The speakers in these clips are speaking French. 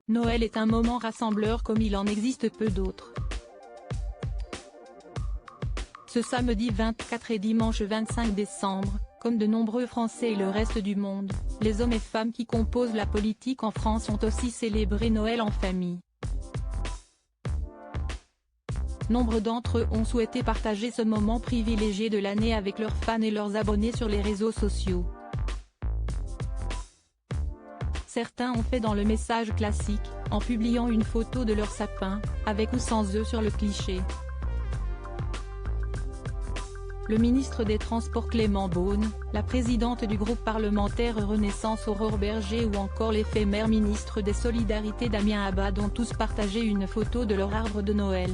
Noël est un moment rassembleur comme il en existe peu d'autres. Ce samedi 24 et dimanche 25 décembre, comme de nombreux Français et le reste du monde, les hommes et femmes qui composent la politique en France ont aussi célébré Noël en famille. Nombre d'entre eux ont souhaité partager ce moment privilégié de l'année avec leurs fans et leurs abonnés sur les réseaux sociaux. Certains ont fait dans le message classique, en publiant une photo de leur sapin, avec ou sans œufs sur le cliché. Le ministre des Transports Clément Beaune, la présidente du groupe parlementaire Renaissance Aurore Bergé ou encore l'éphémère ministre des Solidarités Damien Abad ont tous partagé une photo de leur arbre de Noël.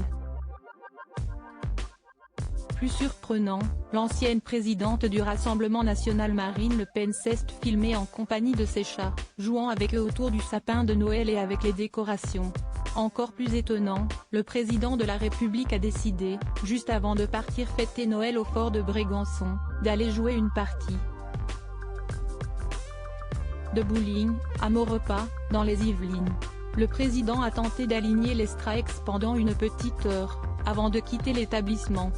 Plus surprenant, l'ancienne présidente du Rassemblement national Marine Le Pen s'est filmée en compagnie de ses chats, jouant avec eux autour du sapin de Noël et avec les décorations. Encore plus étonnant, le président de la République a décidé, juste avant de partir fêter Noël au fort de Brégançon, d'aller jouer une partie de bowling, à Maurepas, dans les Yvelines. Le président a tenté d'aligner les strikes pendant une petite heure, avant de quitter l'établissement.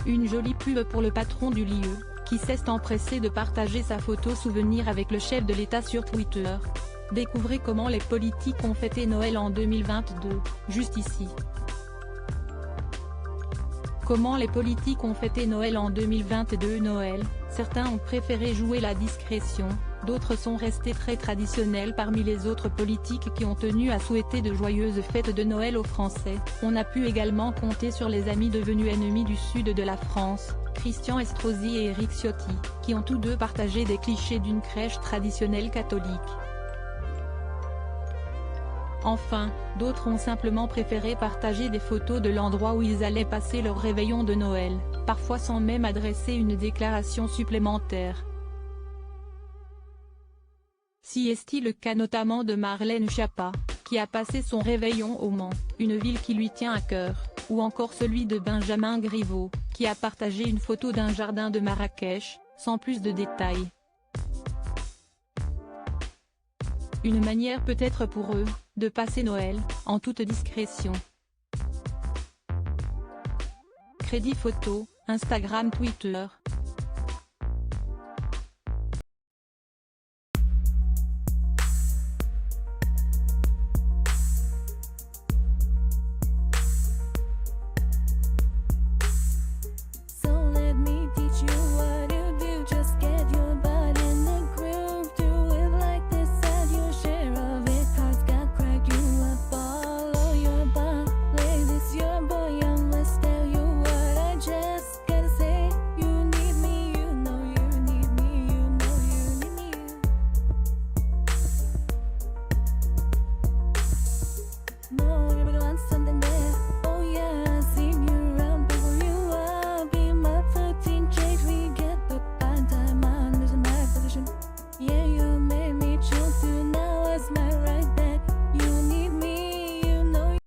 Une jolie pub pour le patron du lieu, qui s'est empressé de partager sa photo souvenir avec le chef de l'État sur Twitter. Découvrez comment les politiques ont fêté Noël en 2022, juste ici. Comment les politiques ont fêté Noël en 2022 Noël, certains ont préféré jouer la discrétion, d'autres sont restés très traditionnels parmi les autres politiques qui ont tenu à souhaiter de joyeuses fêtes de Noël aux Français. On a pu également compter sur les amis devenus ennemis du sud de la France, Christian Estrosi et Éric Ciotti, qui ont tous deux partagé des clichés d'une crèche traditionnelle catholique. Enfin, d'autres ont simplement préféré partager des photos de l'endroit où ils allaient passer leur réveillon de Noël, parfois sans même adresser une déclaration supplémentaire. Si est-il le cas notamment de Marlène Schiappa, qui a passé son réveillon au Mans, une ville qui lui tient à cœur, ou encore celui de Benjamin Griveaux, qui a partagé une photo d'un jardin de Marrakech, sans plus de détails. Une manière peut-être pour eux, de passer Noël, en toute discrétion. Crédit photo, Instagram Twitter.